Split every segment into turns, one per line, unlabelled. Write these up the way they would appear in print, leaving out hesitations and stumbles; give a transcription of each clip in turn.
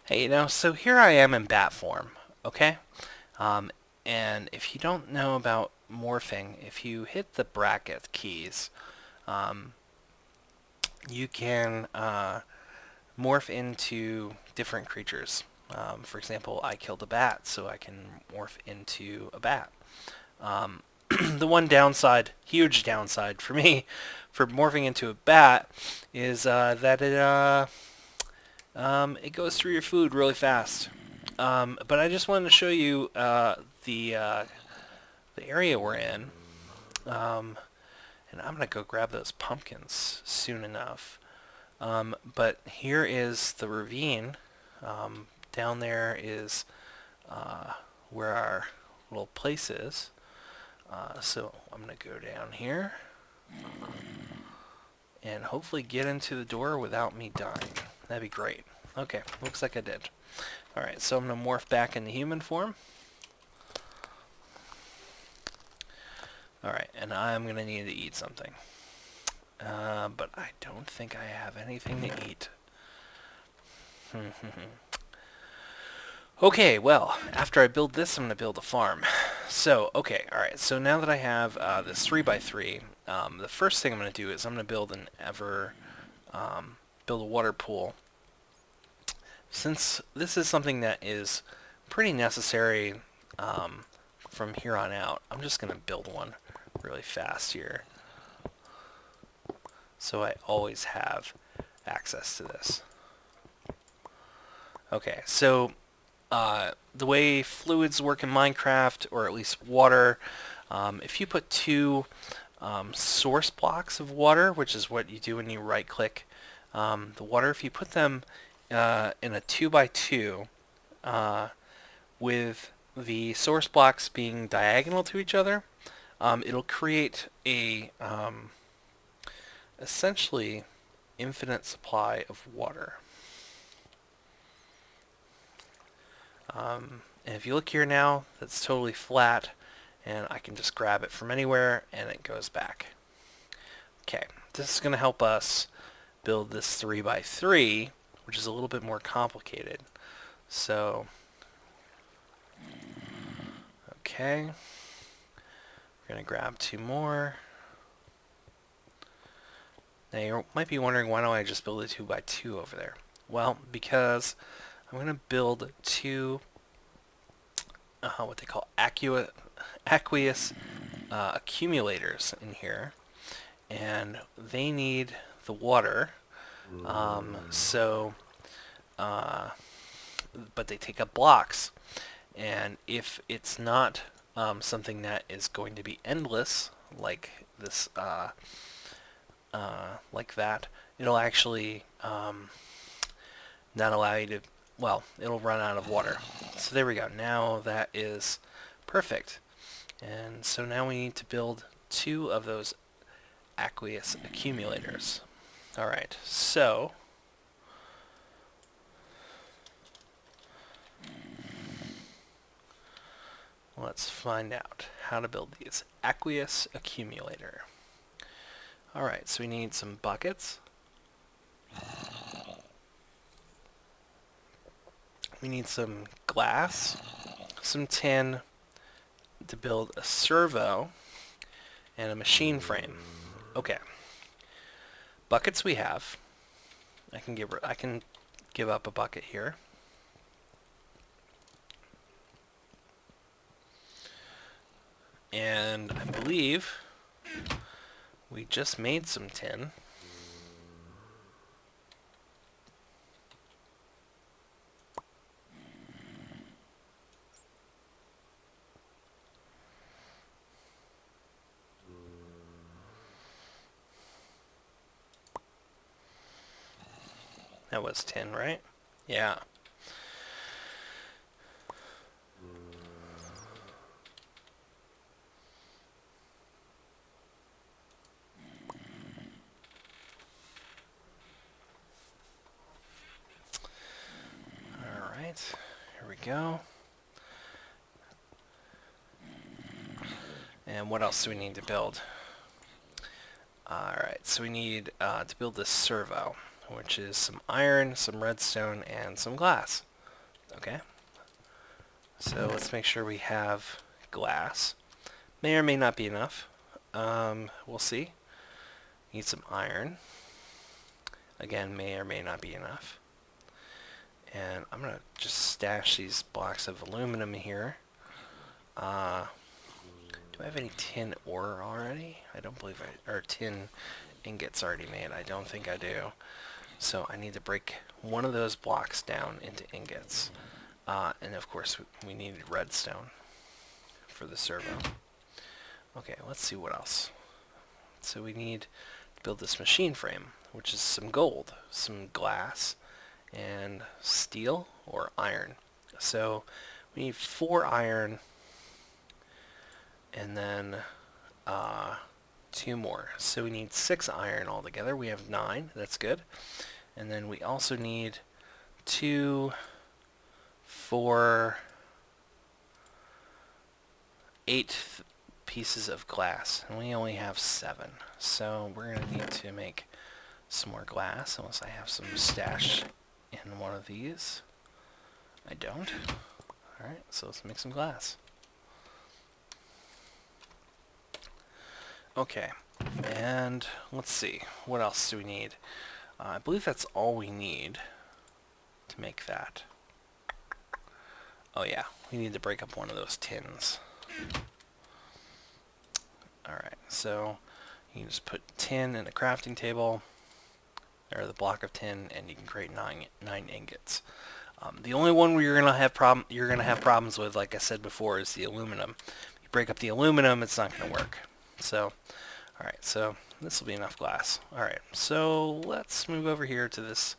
Hey, so here I am in bat form, okay? Um, and if you don't know about morphing, if you hit the bracket keys, um, you can morph into different creatures. For example, I killed a bat, so I can morph into a bat. Um, the one downside, huge downside for me, for morphing into a bat, is that it goes through your food really fast. But I just wanted to show you the area we're in, and I'm gonna go grab those pumpkins soon enough. But here is the ravine. Down there is where our little place is. So I'm gonna go down here and hopefully get into the door without me dying. That'd be great. Okay, looks like I did. Alright, so I'm gonna morph back into human form. Alright, and I'm gonna need to eat something. But I don't think I have anything to eat. Okay, well, after I build this, I'm going to build a farm. So, okay, alright, so now that I have this 3x3, the first thing I'm going to do is I'm going to build build a water pool. Since this is something that is pretty necessary from here on out, I'm just going to build one really fast here. So I always have access to this. Okay, so the way fluids work in Minecraft, or at least water, if you put two source blocks of water, which is what you do when you right-click the water, if you put them in a 2x2 with the source blocks being diagonal to each other, it'll create a essentially infinite supply of water. And if you look here now, that's totally flat, and I can just grab it from anywhere, and it goes back. Okay, this is going to help us build this 3x3, which is a little bit more complicated. So, okay, we're going to grab two more. Now you might be wondering, why don't I just build a 2x2 over there? Well, because I'm going to build two what they call aqueous accumulators in here, and they need the water. But they take up blocks, and if it's not something that is going to be endless, like this, like that, it'll actually not allow you to, well, it'll run out of water. So there we go. Now that is perfect. And so now we need to build two of those aqueous accumulators. Alright, so let's find out how to build these. Aqueous accumulator. Alright, so we need some buckets. We need some glass, some tin to build a servo, and a machine frame. Okay. Buckets we have. I can give up a bucket here. And I believe we just made some tin. That was tin, right? Yeah. Alright, here we go. And what else do we need to build? Alright, so we need to build this servo, which is some iron, some redstone, and some glass. Okay. So let's make sure we have glass. May or may not be enough. We'll see. Need some iron. Again, may or may not be enough. And I'm going to just stash these blocks of aluminum here. Do I have any tin ore already? I don't believe or tin ingots already made. I don't think I do. So I need to break one of those blocks down into ingots. And of course we need redstone for the servo. Okay, let's see what else. So we need to build this machine frame, which is some gold, some glass, and steel or iron. So we need 4 iron and then 2 more. So we need 6 iron altogether. We have 9. That's good. And then we also need 2, 4, 8 pieces of glass, and we only have 7. So we're going to need to make some more glass, unless I have some stash in one of these. I don't. Alright, so let's make some glass. Okay, and let's see, what else do we need? I believe that's all we need to make that. Oh yeah, we need to break up one of those tins. Alright, so you can just put tin in a crafting table, or the block of tin, and you can create 9 ingots. The only one where you're gonna have problems with, like I said before, is the aluminum. If you break up the aluminum, it's not gonna work. So, alright, so this will be enough glass. Alright, so let's move over here to this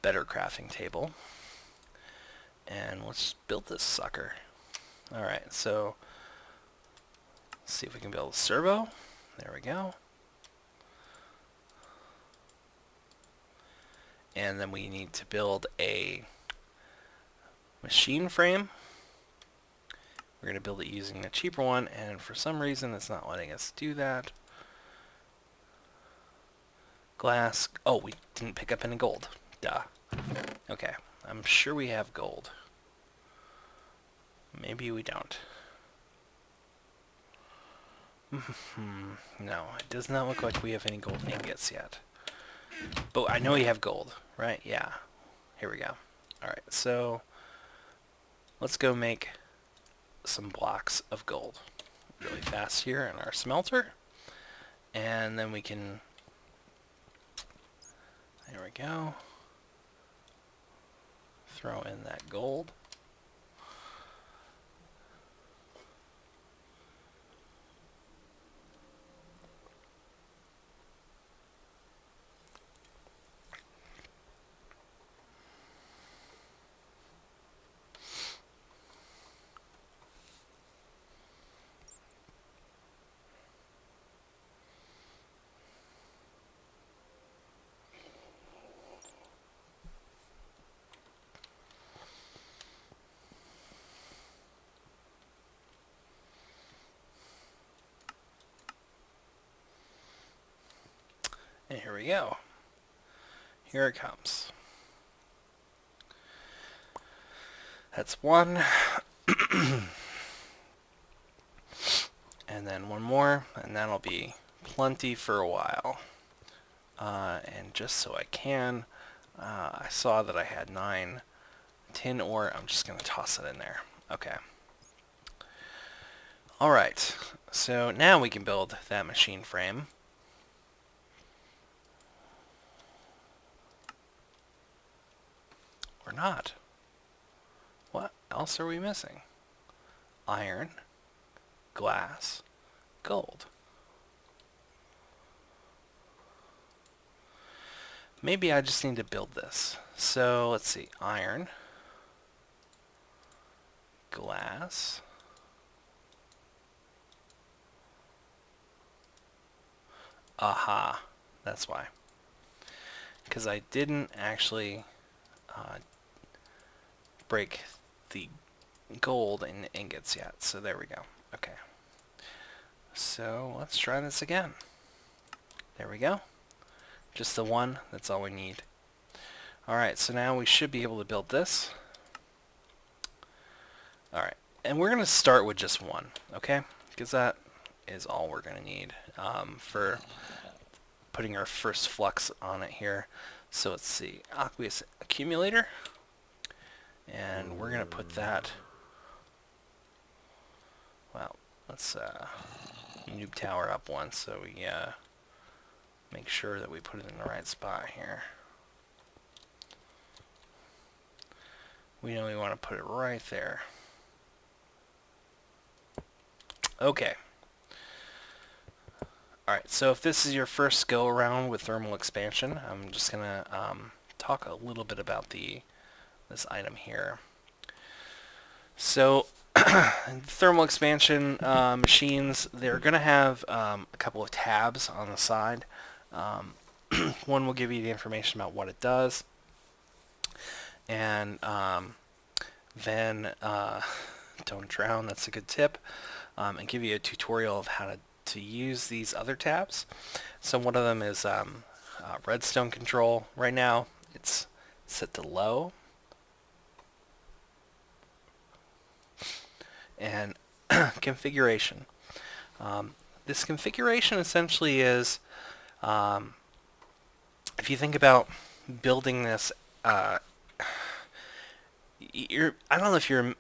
better crafting table, and let's build this sucker. Alright, so let's see if we can build a servo. There we go. And then we need to build a machine frame. We're going to build it using a cheaper one, and for some reason it's not letting us do that. Glass. Oh, we didn't pick up any gold. Duh. Okay, I'm sure we have gold. Maybe we don't. No, it does not look like we have any gold ingots yet. But I know we have gold, right? Yeah. Here we go. Alright, so let's go make some blocks of gold really fast here in our smelter. And then we can... There we go. Throw in that gold. And here we go. Here it comes. That's one. And then one more, and that'll be plenty for a while. And just so I can, I saw that I had 9 tin ore. I'm just going to toss it in there. Okay. Alright, so now we can build that machine frame. Or not. What else are we missing? Iron, glass, gold. Maybe I just need to build this. So let's see, iron, glass, aha, that's why. Because I didn't actually break the gold in ingots yet. So there we go. Okay. So let's try this again. There we go. Just the one. That's all we need. Alright, so now we should be able to build this. Alright, and we're going to start with just one, okay? Because that is all we're going to need for putting our first flux on it here. So let's see, Aqueous accumulator, and we're going to put that, well, let's noob tower up one so we make sure that we put it in the right spot here. We know we want to put it right there. Okay. Alright, so if this is your first go around with thermal expansion, I'm just going to talk a little bit about this item here. So, thermal expansion machines, they're going to have a couple of tabs on the side. One will give you the information about what it does, and then don't drown, that's a good tip, and give you a tutorial of how to use these other tabs. So one of them is redstone control. Right now it's set to low, and configuration. This configuration essentially is, if you think about building this, I don't know if you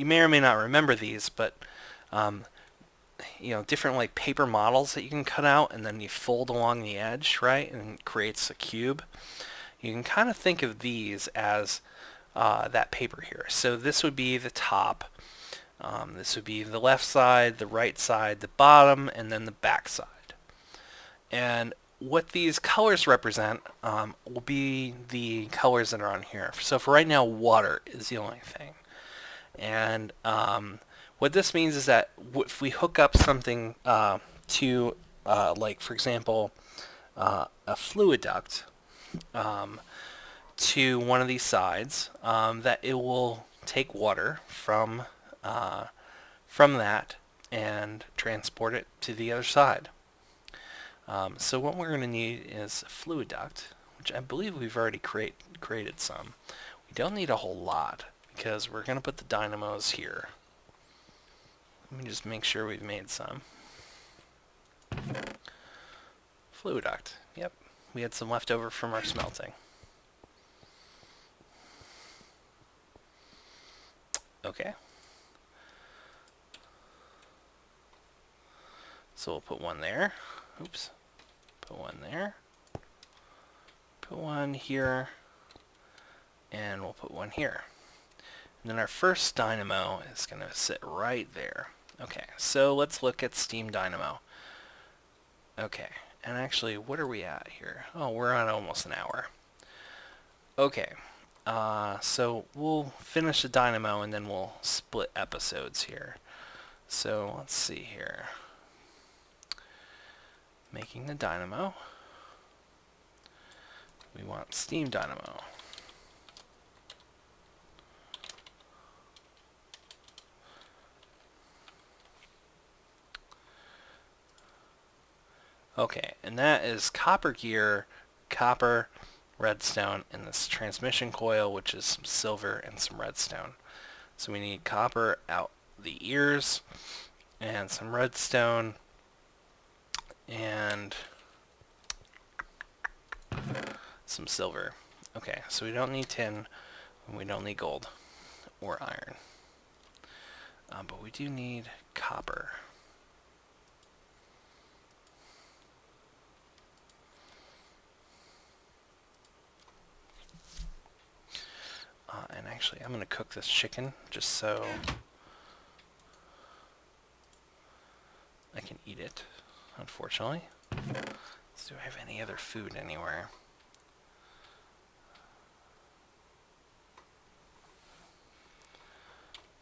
may or may not remember these, but you know, different like paper models that you can cut out and then you fold along the edge, right, and it creates a cube. You can kind of think of these as that paper here. So this would be the top, this would be the left side, the right side, the bottom, and then the back side. And what these colors represent will be the colors that are on here. So for right now, water is the only thing. And what this means is that if we hook up something to, like for example, a fluid duct to one of these sides, that it will take water from that and transport it to the other side. So what we're going to need is a fluid duct, which I believe we've already created some. We don't need a whole lot because we're going to put the dynamos here. Let me just make sure we've made some. Fluid duct. Yep, we had some left over from our smelting. Okay. So we'll put one there. Oops. Put one there. Put one here. And we'll put one here. And then our first dynamo is going to sit right there. Okay, so let's look at Steam Dynamo. Okay, and actually, what are we at here? Oh, we're on almost an hour. Okay, so we'll finish the dynamo and then we'll split episodes here. So let's see here. Making the dynamo. We want Steam Dynamo. Okay, and that is copper gear, copper, redstone, and this transmission coil, which is some silver and some redstone. So we need copper out the ears, and some redstone, and some silver. Okay, so we don't need tin, and we don't need gold or iron. But we do need copper. And actually, I'm going to cook this chicken just so I can eat it, unfortunately. So do I have any other food anywhere?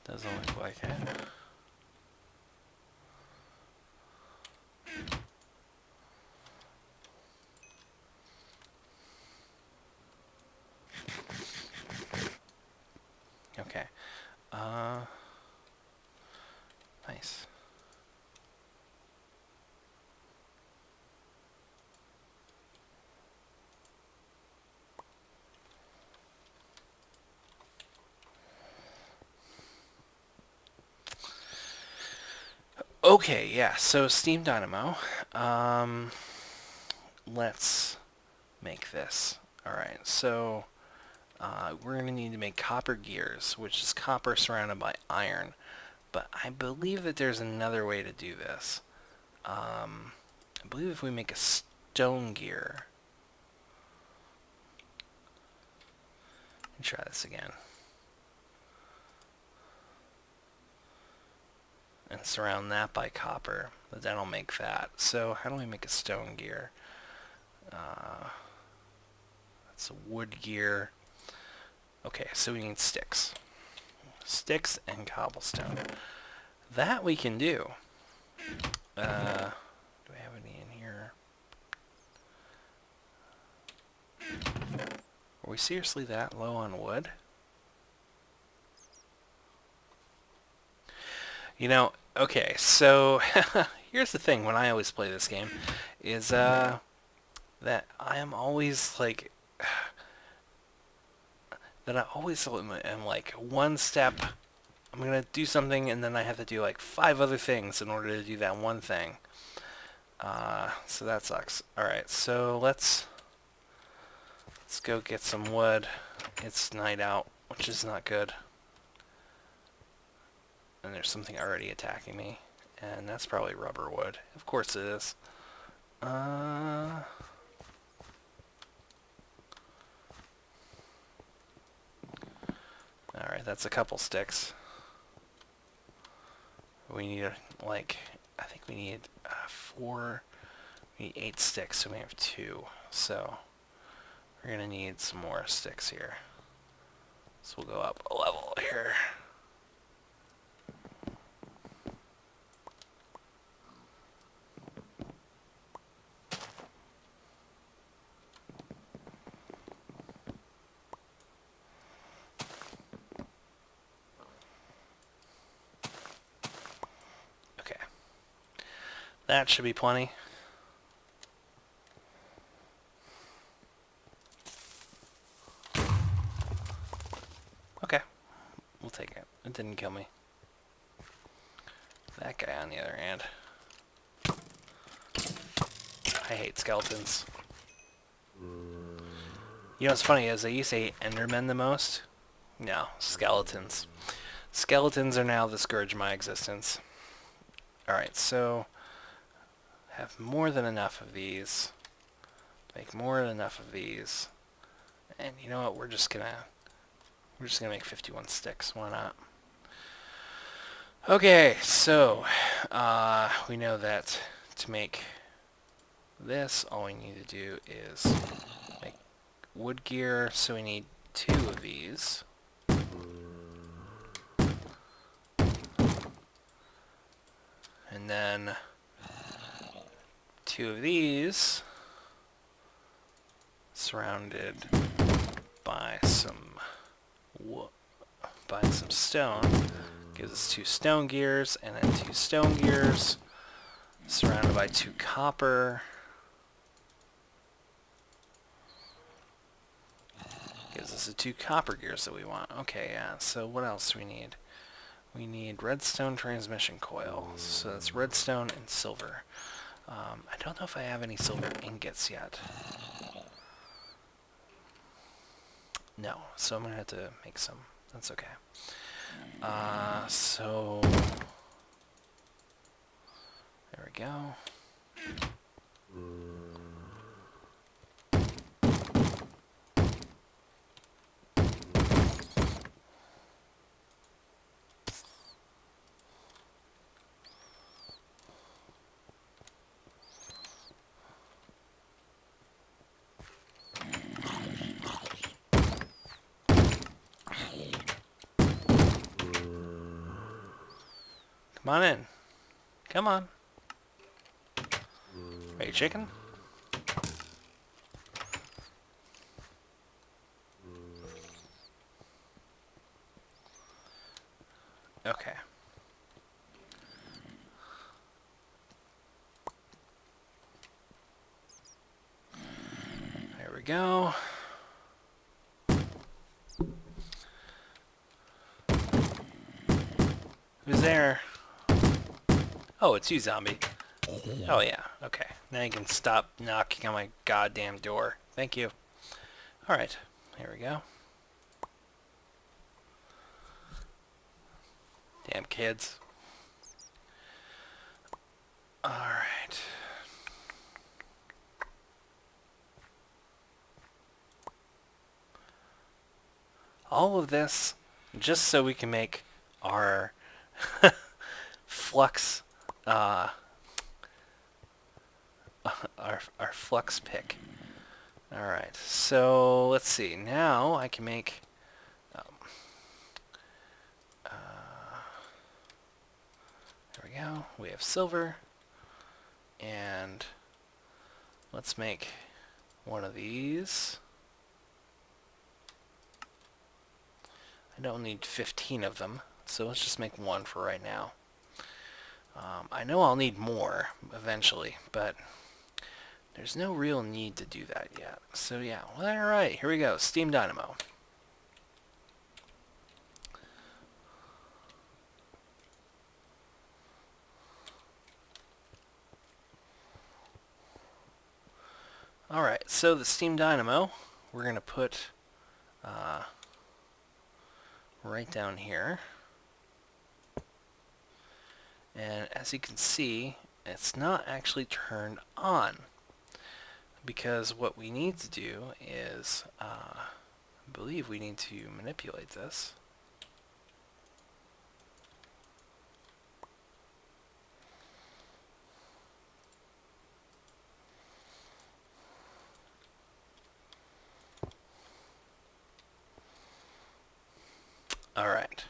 Doesn't look like it. Okay. Nice. Okay, yeah, so Steam Dynamo. Let's make this. Alright, so we're going to need to make copper gears, which is copper surrounded by iron. But I believe that there's another way to do this. I believe if we make a stone gear... Let me try this again. And surround that by copper, but then I'll make that. So how do we make a stone gear? That's a wood gear. Okay, so we need sticks. Sticks and cobblestone. That we can do. Do I have any in here? Are we seriously that low on wood? You know, okay, so here's the thing when I always play this game, is that I am always like, that I always am like one step, I'm going to do something and then I have to do like 5 other things in order to do that one thing. So that sucks. Alright, so let's go get some wood. It's night out, which is not good. And there's something already attacking me. And that's probably rubber wood. Of course it is. Alright, that's a couple sticks. We need, like, I think we need 8 sticks, so we have 2. So, we're going to need some more sticks here. So we'll go up a level here. That should be plenty. Okay. We'll take it. It didn't kill me. That guy on the other hand. I hate skeletons. You know what's funny is I used to hate Endermen the most. No, skeletons. Skeletons are now the scourge of my existence. Alright, so... have more than enough of these. Make more than enough of these. And you know what, we're just gonna make 51 sticks, why not? Okay, so we know that to make this, all we need to do is make wood gear, so we need 2 of these. And then 2 of these, surrounded by some stone, gives us 2 stone gears, and then 2 stone gears, surrounded by 2 copper, gives us the 2 copper gears that we want. Okay, yeah, so what else do we need? We need redstone transmission coil, so that's redstone and silver. I don't know if I have any silver ingots yet. No, so I'm going to have to make some. That's okay. So... there we go. Come on in. Come on. Are you chicken? Okay. There we go. Who's there? Oh, it's you, zombie. Oh, yeah. Okay. Now you can stop knocking on my goddamn door. Thank you. Alright. Here we go. Damn kids. Alright. All of this just so we can make our flux our flux pick. Alright, so let's see. Now I can make there we go. We have silver, and let's make one of these. I don't need 15 of them, so let's just make one for right now. I know I'll need more eventually, but there's no real need to do that yet. So yeah, well, alright, here we go. Steam Dynamo. Alright, so the Steam Dynamo, we're going to put right down here. And as you can see, it's not actually turned on, because what we need to do is, I believe we need to manipulate this. All right.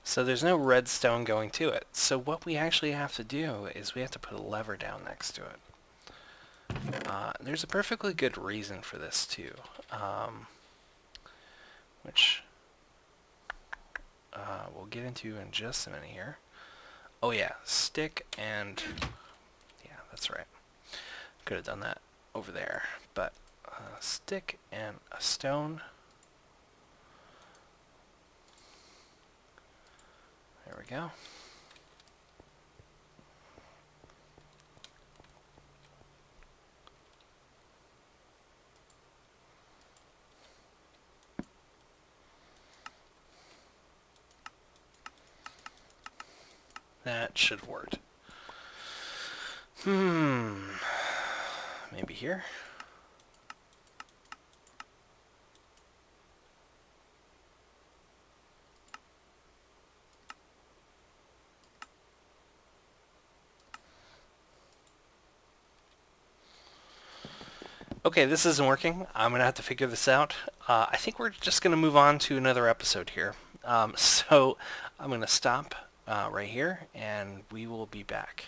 So there's no redstone going to it. So what we actually have to do is we have to put a lever down next to it. There's a perfectly good reason for this too, which we'll get into in just a minute here. Oh yeah, stick and... yeah, that's right. Could have done that over there, but stick and a stone. There we go. That should have worked. Maybe here? Okay, this isn't working. I'm going to have to figure this out. I think we're just going to move on to another episode here. So I'm going to stop right here, and we will be back.